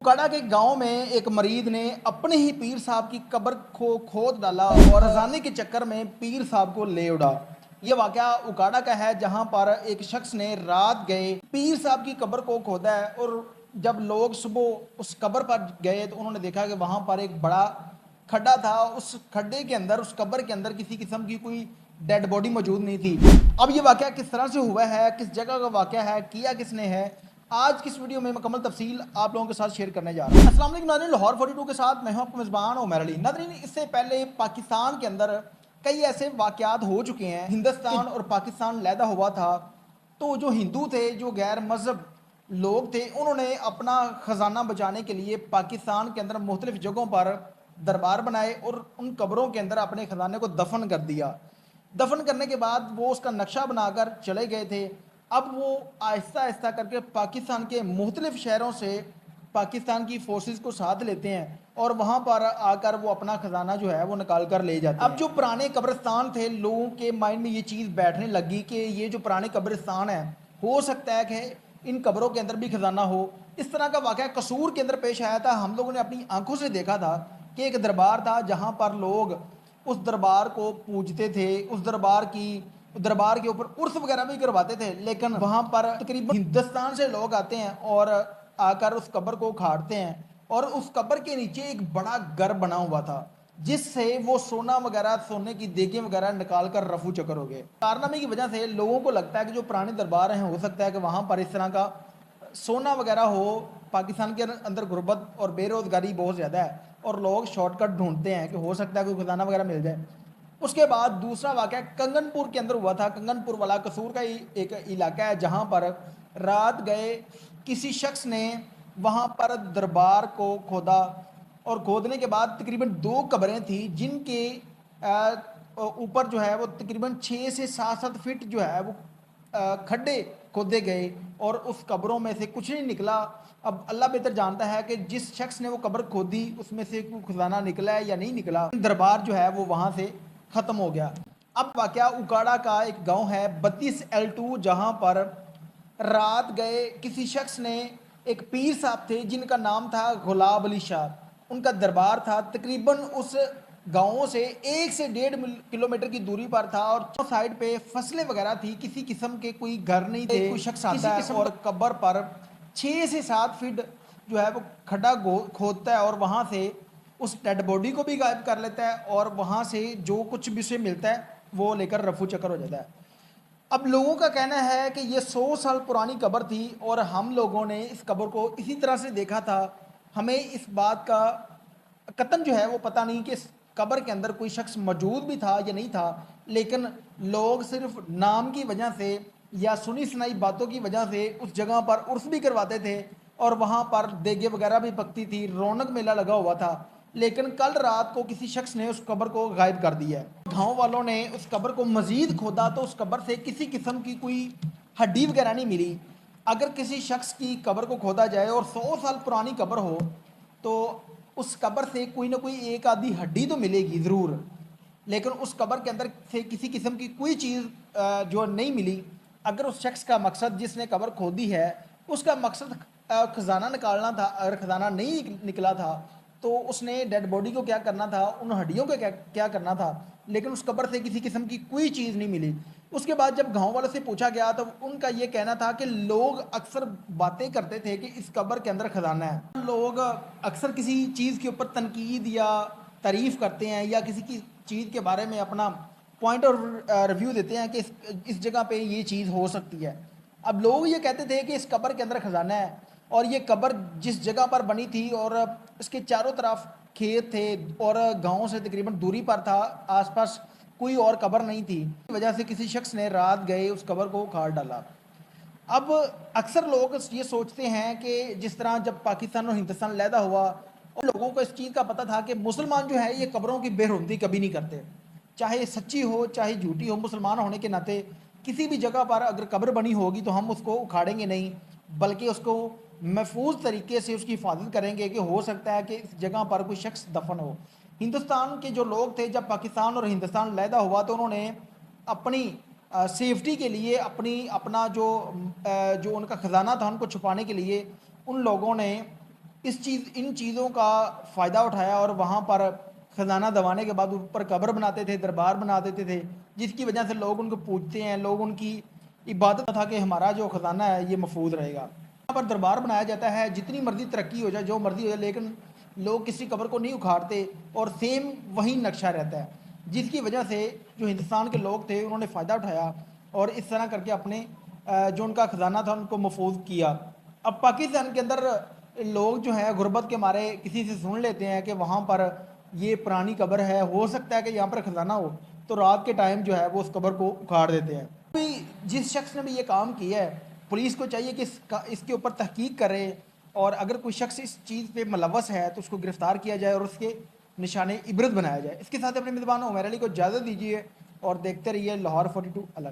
उकाड़ा के गांव में एक मरीद ने अपने ही पीर साहब की कब्र को खोद डाला और अजाने के चक्कर में पीर साहब को ले उड़ा। यह वाकया उकाड़ा का है, जहां पर एक शख्स ने रात गए पीर साहब की कब्र को खोदा है और जब लोग सुबह उस कब्र पर गए तो उन्होंने देखा कि वहां पर एक बड़ा खड्डा था। उस खड्डे के अंदर, उस कब्र के अंदर किसी किस्म की कोई डेड बॉडी मौजूद नहीं थी। अब ये वाकया किस तरह से हुआ है, किस जगह का वाकया है, किया किसने है, आज की इस वीडियो में मुकम्मल तफसील आप लोगों के साथ शेयर करने जा रहा हूँ। अस्सलाम वालेकुम नाज़रीन, लाहौर 42 के साथ मैं हूँ आपका मेज़बान उमर अली। नाज़रीन, इससे पहले पाकिस्तान के अंदर कई ऐसे वाकयात हो चुके हैं। हिंदुस्तान और पाकिस्तान लैदा हुआ था तो जो हिंदू थे, जो गैर मजहब लोग थे, उन्होंने अपना ख़जाना बचाने के लिए पाकिस्तान के अंदर मुख्तलिफ जगहों पर दरबार बनाए और उन कब्रों के अंदर अपने ख़जाने को दफन कर दिया। दफन करने के बाद वो उसका नक्शा बनाकर चले गए थे। अब वो आहिस्ता आहिस्ता करके पाकिस्तान के मुख्तलिफ शहरों से पाकिस्तान की फोर्सेस को साथ लेते हैं और वहाँ पर आकर वो अपना ख़जाना जो है वो निकाल कर ले जाते हैं। अब जो पुराने कब्रिस्तान थे, लोगों के माइंड में ये चीज़ बैठने लगी कि ये जो पुराने कब्रिस्तान है, हो सकता है कि इन कब्रों के अंदर भी ख़जाना हो। इस तरह का वाक़या कसूर के अंदर पेश आया था। हम लोगों ने अपनी आंखों से देखा था कि एक दरबार था जहाँ पर लोग उस दरबार को पूजते थे, उस दरबार के ऊपर उर्स वगैरह भी करवाते थे। लेकिन वहाँ पर तकरीबन हिंदुस्तान से लोग आते हैं और आकर उस कब्र को उखाड़ते हैं और उस कब्र के नीचे एक बड़ा घर बना हुआ था जिससे वो सोना वगैरह, सोने की देगें वगैरह निकाल कर रफू चक्कर हो गए। कारनामे की वजह से लोगों को लगता है कि जो पुराने दरबार हैं, हो सकता है कि वहाँ पर इस तरह का सोना वगैरह हो। पाकिस्तान के अंदर गुर्बत और बेरोज़गारी बहुत ज़्यादा है और लोग शॉर्टकट ढूंढते हैं कि हो सकता है कोई खजाना वगैरह मिल जाए। उसके बाद दूसरा वाक़या कंगनपुर के अंदर हुआ था। कंगनपुर वाला कसूर का ही एक इलाका है जहाँ पर रात गए किसी शख्स ने वहाँ पर दरबार को खोदा और खोदने के बाद तकरीबन 2 कब्रें थी जिनके ऊपर जो है वो तकरीबन 6 से 7 फीट जो है वो खड्डे खोदे गए और उस कब्रों में से कुछ नहीं निकला। अब अल्लाह बेहतर जानता है कि जिस शख्स ने वो कब्र खोदी उसमें से कोई खजाना निकला है या नहीं निकला। दरबार जो है वो वहाँ से ख़त्म हो गया। अब वाक़या उकाड़ा का एक गांव है 32L2, जहाँ पर रात गए किसी शख्स ने, एक पीर साहब थे जिनका नाम था गुलाब अली शाह। उनका दरबार था तकरीबन उस गाँवों से 1 से 1.5 किलोमीटर की दूरी पर था और साइड पे फसलें वगैरह थी। किसी किस्म के कोई घर नहीं थे। कोई शख्स आता है और कब्र पर 6 से 7 फीट जो है वो खड्डा खोदता है और वहाँ से उस डेड बॉडी को भी गायब कर लेता है और वहाँ से जो कुछ भी उसे मिलता है वो लेकर रफू चक्कर हो जाता है। अब लोगों का कहना है कि ये 100 साल पुरानी कब्र थी और हम लोगों ने इस कब्र को इसी तरह से देखा था। हमें इस बात का कतन जो है वो पता नहीं कि इस कब्र के अंदर कोई शख्स मौजूद भी था या नहीं था, लेकिन लोग सिर्फ नाम की वजह से या सुनी सुनाई बातों की वजह से उस जगह पर उर्स भी करवाते थे और वहाँ पर देगे वगैरह भी पकती थी, रौनक मेला लगा हुआ था। लेकिन कल रात को किसी शख्स ने उस कब्र को गायब कर दिया है। गाँव वालों ने उस कब्र को मज़ीद खोदा तो उस कब्र से किसी किस्म की कोई हड्डी वगैरह नहीं मिली। अगर किसी शख्स की कब्र को खोदा जाए और 100 साल पुरानी कब्र हो तो उस कब्र से कोई ना कोई एक आधी हड्डी तो मिलेगी ज़रूर, लेकिन उस कब्र के अंदर से किसी किस्म की कोई चीज़ जो नहीं मिली। अगर उस शख्स का मकसद, जिसने कब्र खोदी है, उसका मकसद ख़जाना निकालना था, अगर ख़जाना नहीं निकला था तो उसने डेड बॉडी को क्या करना था, उन हड्डियों को क्या करना था। लेकिन उस कब्र से किसी किस्म की कोई चीज़ नहीं मिली। उसके बाद जब गांव वालों से पूछा गया तो उनका ये कहना था कि लोग अक्सर बातें करते थे कि इस कब्र के अंदर खजाना है। लोग अक्सर किसी चीज़ के ऊपर तनकीद या तारीफ़ करते हैं या किसी की चीज़ के बारे में अपना पॉइंट और रिव्यू देते हैं कि इस जगह पे ये चीज़ हो सकती है। अब लोग ये कहते थे कि इस कब्र के अंदर खजाना है और ये कब्र जिस जगह पर बनी थी और इसके चारों तरफ खेत थे और गाँव से तकरीबन दूरी पर था, आसपास कोई और कब्र नहीं थी, इस वजह से किसी शख्स ने रात गए उस कब्र को उखाड़ डाला। अब अक्सर लोग ये सोचते हैं कि जिस तरह जब पाकिस्तान और हिंदुस्तान लैदा हुआ और लोगों को इस चीज़ का पता था कि मुसलमान जो है ये कब्रों की बेरुंदी कभी नहीं करते, चाहे सच्ची हो चाहे झूठी हो। मुसलमान होने के नाते किसी भी जगह पर अगर कब्र बनी होगी तो हम उसको उखाड़ेंगे नहीं, बल्कि उसको महफूज तरीके से उसकी हिफाजत करेंगे कि हो सकता है कि इस जगह पर कोई शख्स दफन हो। हिंदुस्तान के जो लोग थे, जब पाकिस्तान और हिंदुस्तान लैदा हुआ तो उन्होंने अपनी सेफ्टी के लिए, अपना जो उनका ख़जाना था उनको छुपाने के लिए उन लोगों ने ان چیزوں کا فائدہ اٹھایا اور وہاں پر خزانہ دبانے کے بعد اوپر قبر بناتے تھے، دربار بنا دیتے تھے، جس کی وجہ سے لوگ ان کو پوجتے ہیں، لوگ ان کی عبادت تھا کہ ہمارا جو خزانہ ہے یہ محفوظ رہے گا۔ یہاں پر دربار بنایا جاتا ہے، جتنی مرضی ترقی ہو جائے، جو مرضی ہو جائے، لیکن لوگ کسی قبر کو نہیں اکھاڑتے اور سیم وہی نقشہ رہتا ہے، جس کی وجہ سے جو ہندوستان کے لوگ تھے انہوں نے فائدہ اٹھایا اور اس طرح کر کے اپنے جو ان کا خزانہ تھا ان کو محفوظ کیا۔ اب پاکستان کے اندر لوگ جو ہیں غربت کے مارے کسی سے سن لیتے ہیں کہ وہاں پر یہ پرانی قبر ہے، ہو سکتا ہے کہ یہاں پر خزانہ ہو، تو رات کے ٹائم جو ہے وہ اس قبر کو اکھاڑ دیتے ہیں۔ جس شخص نے بھی یہ کام کیا ہے، پولیس کو چاہیے کہ اس کے اوپر تحقیق کرے، اور اگر کوئی شخص اس چیز پہ ملوث ہے تو اس کو گرفتار کیا جائے اور اس کے نشان عبرت بنایا جائے۔ اس کے ساتھ اپنے میزبان عمیر علی کو اجازت دیجیے اور دیکھتے رہیے لاہور 42 الگ۔